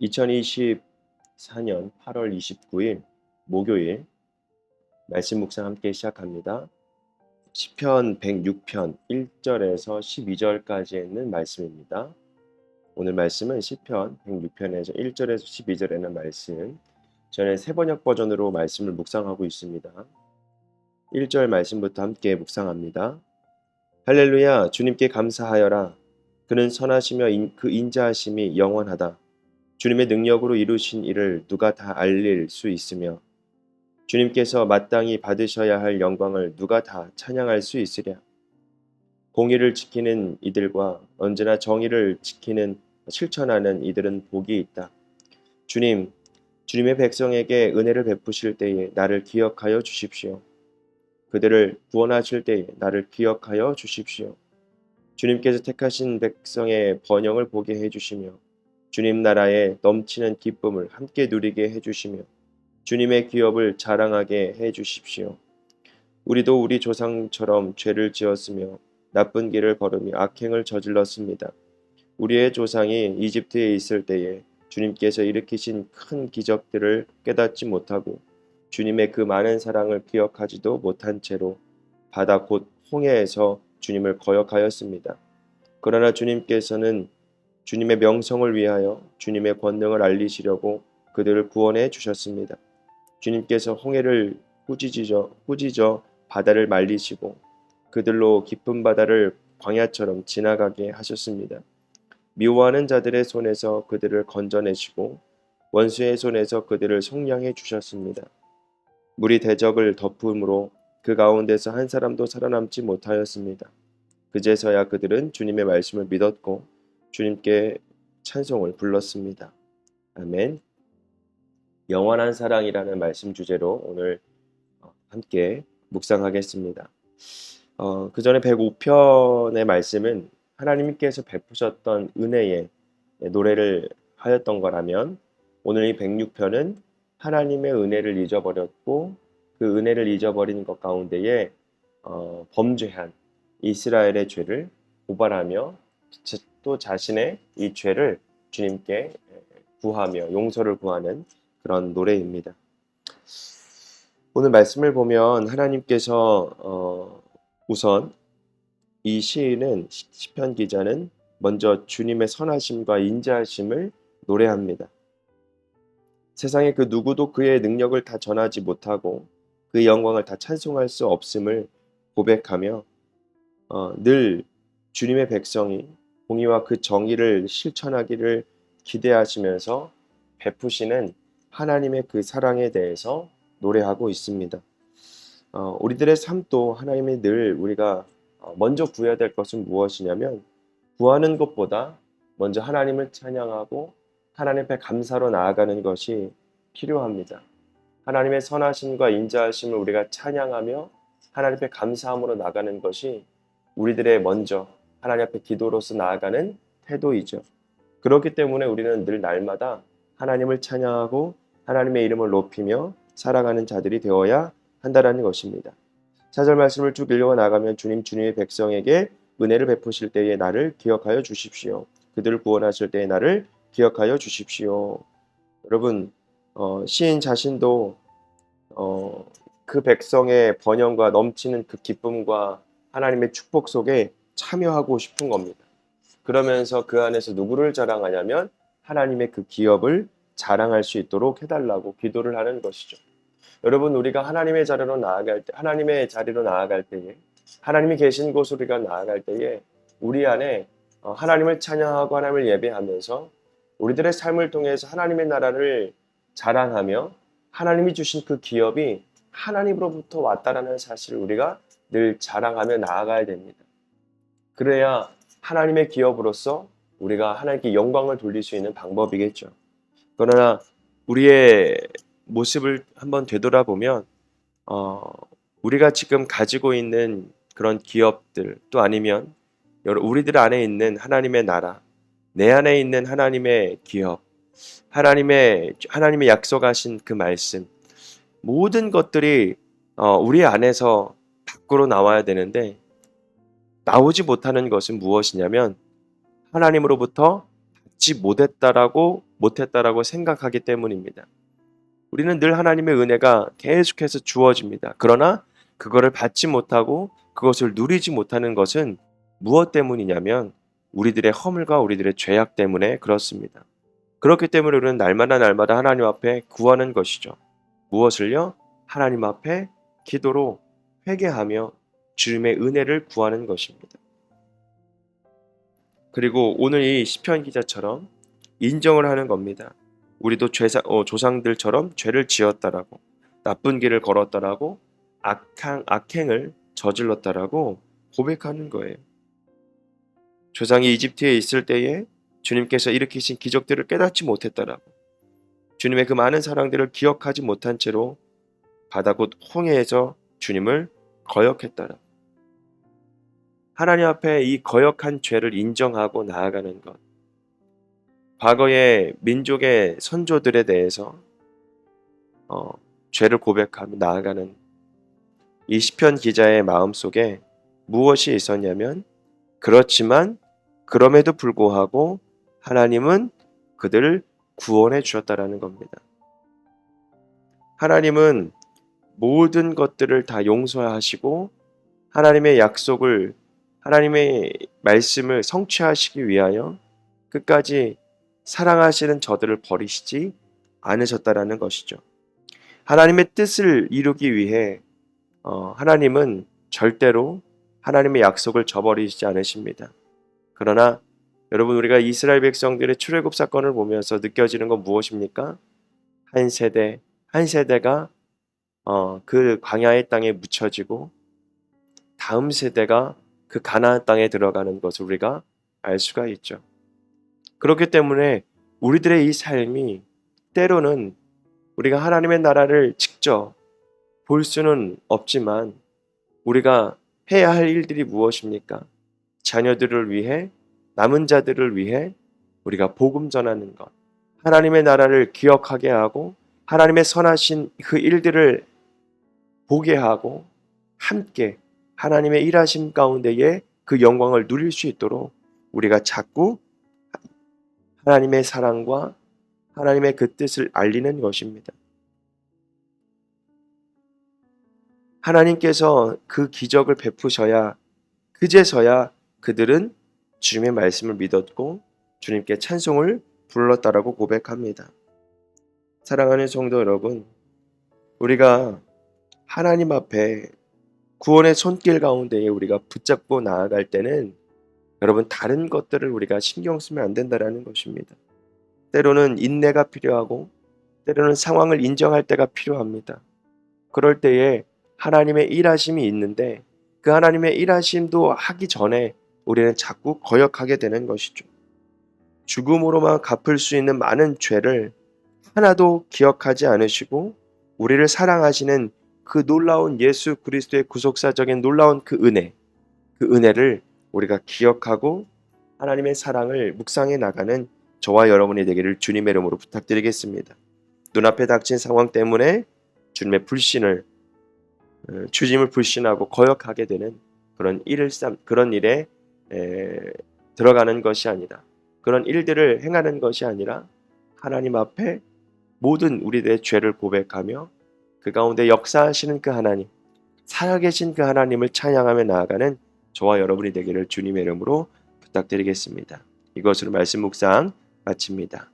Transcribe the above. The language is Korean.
2024년 8월 29일 목요일 말씀 묵상 함께 시작합니다. 시편 106편 1절에서 12절까지 있는 말씀입니다. 오늘 말씀은 시편 106편에서 1절에서 12절에 있는 말씀, 저는 새번역 버전으로 말씀을 묵상하고 있습니다. 1절 말씀부터 함께 묵상합니다. 할렐루야, 주님께 감사하여라. 그는 선하시며 그 인자하심이 영원하다. 주님의 능력으로 이루신 일을 누가 다 알릴 수 있으며 주님께서 마땅히 받으셔야 할 영광을 누가 다 찬양할 수 있으랴. 공의를 지키는 이들과 언제나 정의를 실천하는 이들은 복이 있다. 주님의 백성에게 은혜를 베푸실 때에 나를 기억하여 주십시오. 그들을 구원하실 때에 나를 기억하여 주십시오. 주님께서 택하신 백성의 번영을 보게 해주시며 주님 나라의 넘치는 기쁨을 함께 누리게 해주시며 주님의 기업을 자랑하게 해주십시오. 우리도 우리 조상처럼 죄를 지었으며 나쁜 길을 걸으며 악행을 저질렀습니다. 우리의 조상이 이집트에 있을 때에 주님께서 일으키신 큰 기적들을 깨닫지 못하고 주님의 그 많은 사랑을 기억하지도 못한 채로 바다 곧 홍해에서 주님을 거역하였습니다. 그러나 주님께서는 주님의 명성을 위하여 주님의 권능을 알리시려고 그들을 구원해 주셨습니다. 주님께서 홍해를 꾸짖어 바다를 말리시고 그들로 깊은 바다를 광야처럼 지나가게 하셨습니다. 미워하는 자들의 손에서 그들을 건져내시고 원수의 손에서 그들을 속량해 주셨습니다. 물이 대적을 덮음으로 그 가운데서 한 사람도 살아남지 못하였습니다. 그제서야 그들은 주님의 말씀을 믿었고 주님께 찬송을 불렀습니다. 아멘. 영원한 사랑이라는 말씀 주제로 오늘 함께 묵상하겠습니다. 그 전에 105편의 말씀은 하나님께서 베푸셨던 은혜의 노래를 하였던 거라면 오늘 이 106편은 하나님의 은혜를 잊어버렸고 그 은혜를 잊어버린 것 가운데에 범죄한 이스라엘의 죄를 고발하며 또 자신의 이 죄를 주님께 구하며 용서를 구하는 그런 노래입니다. 오늘 말씀을 보면 하나님께서 우선 이 시편 기자는 먼저 주님의 선하심과 인자하심을 노래합니다. 세상에 그 누구도 그의 능력을 다 전하지 못하고 그의 영광을 다 찬송할 수 없음을 고백하며 늘 주님의 백성이 공의와 그 정의를 실천하기를 기대하시면서 베푸시는 하나님의 그 사랑에 대해서 노래하고 있습니다. 우리들의 삶도 하나님이 늘 우리가 먼저 구해야 될 것은 무엇이냐면 구하는 것보다 먼저 하나님을 찬양하고 하나님 앞에 감사로 나아가는 것이 필요합니다. 하나님의 선하심과 인자하심을 우리가 찬양하며 하나님 앞에 감사함으로 나가는 것이 우리들의 먼저 하나님 앞에 기도로서 나아가는 태도이죠. 그렇기 때문에 우리는 늘 날마다 하나님을 찬양하고 하나님의 이름을 높이며 살아가는 자들이 되어야 한다는 것입니다. 4절 말씀을 쭉 읽어 나가면 주님의 백성에게 은혜를 베푸실 때에 나를 기억하여 주십시오. 그들을 구원하실 때에 나를 기억하여 주십시오. 여러분, 시인 자신도 그 백성의 번영과 넘치는 그 기쁨과 하나님의 축복 속에 참여하고 싶은 겁니다. 그러면서 그 안에서 누구를 자랑하냐면 하나님의 그 기업을 자랑할 수 있도록 해달라고 기도를 하는 것이죠. 여러분, 우리가 하나님의 자리로 나아갈 때에 하나님이 계신 곳으로 우리가 나아갈 때에 우리 안에 하나님을 찬양하고 하나님을 예배하면서 우리들의 삶을 통해서 하나님의 나라를 자랑하며 하나님이 주신 그 기업이 하나님으로부터 왔다라는 사실을 우리가 늘 자랑하며 나아가야 됩니다. 그래야 하나님의 기업으로서 우리가 하나님께 영광을 돌릴 수 있는 방법이겠죠. 그러나 우리의 모습을 한번 되돌아보면 우리가 지금 가지고 있는 그런 기업들 또 아니면 우리들 안에 있는 하나님의 나라, 내 안에 있는 하나님의 기업, 하나님의 약속하신 그 말씀, 모든 것들이 우리 안에서 밖으로 나와야 되는데 나오지 못하는 것은 무엇이냐면 하나님으로부터 받지 못했다라고 생각하기 때문입니다. 우리는 늘 하나님의 은혜가 계속해서 주어집니다. 그러나 그거를 받지 못하고 그것을 누리지 못하는 것은 무엇 때문이냐면 우리들의 허물과 우리들의 죄악 때문에 그렇습니다. 그렇기 때문에 우리는 날마다 하나님 앞에 구하는 것이죠. 무엇을요? 하나님 앞에 기도로 회개하며 주님의 은혜를 구하는 것입니다. 그리고 오늘 이 시편 기자처럼 인정을 하는 겁니다. 우리도 조상들처럼 죄를 지었다라고, 나쁜 길을 걸었다라고, 악행을 저질렀다라고 고백하는 거예요. 조상이 이집트에 있을 때에 주님께서 일으키신 기적들을 깨닫지 못했다라고, 주님의 그 많은 사랑들을 기억하지 못한 채로 바다 곧 홍해에서 주님을 거역했다라고. 하나님 앞에 이 거역한 죄를 인정하고 나아가는 것, 과거의 민족의 선조들에 대해서 죄를 고백하며 나아가는 이 시편 기자의 마음속에 무엇이 있었냐면, 그렇지만 그럼에도 불구하고 하나님은 그들을 구원해 주셨다라는 겁니다. 하나님은 모든 것들을 다 용서하시고 하나님의 약속을, 하나님의 말씀을 성취하시기 위하여 끝까지 사랑하시는 저들을 버리시지 않으셨다라는 것이죠. 하나님의 뜻을 이루기 위해 하나님은 절대로 하나님의 약속을 저버리시지 않으십니다. 그러나 여러분, 우리가 이스라엘 백성들의 출애굽 사건을 보면서 느껴지는 건 무엇입니까? 한 세대가 그 광야의 땅에 묻혀지고 다음 세대가 그 가나안 땅에 들어가는 것을 우리가 알 수가 있죠. 그렇기 때문에 우리들의 이 삶이 때로는 우리가 하나님의 나라를 직접 볼 수는 없지만 우리가 해야 할 일들이 무엇입니까? 자녀들을 위해, 남은 자들을 위해 우리가 복음 전하는 것, 하나님의 나라를 기억하게 하고 하나님의 선하신 그 일들을 보게 하고 함께 하나님의 일하심 가운데에 그 영광을 누릴 수 있도록 우리가 자꾸 하나님의 사랑과 하나님의 그 뜻을 알리는 것입니다. 하나님께서 그 기적을 베푸셔야, 그제서야 그들은 주님의 말씀을 믿었고 주님께 찬송을 불렀다라고 고백합니다. 사랑하는 성도 여러분, 우리가 하나님 앞에 구원의 손길 가운데에 우리가 붙잡고 나아갈 때는 여러분, 다른 것들을 우리가 신경 쓰면 안 된다라는 것입니다. 때로는 인내가 필요하고 때로는 상황을 인정할 때가 필요합니다. 그럴 때에 하나님의 일하심이 있는데 그 하나님의 일하심도 하기 전에 우리는 자꾸 거역하게 되는 것이죠. 죽음으로만 갚을 수 있는 많은 죄를 하나도 기억하지 않으시고 우리를 사랑하시는 그 놀라운 예수 그리스도의 구속사적인 놀라운 그 은혜를 우리가 기억하고 하나님의 사랑을 묵상해 나가는 저와 여러분이 되기를 주님의 이름으로 부탁드리겠습니다. 눈앞에 닥친 상황 때문에 주님을 불신하고 거역하게 되는 그런 일에 들어가는 것이 아니라, 그런 일들을 행하는 것이 아니라 하나님 앞에 모든 우리들의 죄를 고백하며 그 가운데 역사하시는 그 하나님, 살아계신 그 하나님을 찬양하며 나아가는 저와 여러분이 되기를 주님의 이름으로 부탁드리겠습니다. 이것으로 말씀 묵상 마칩니다.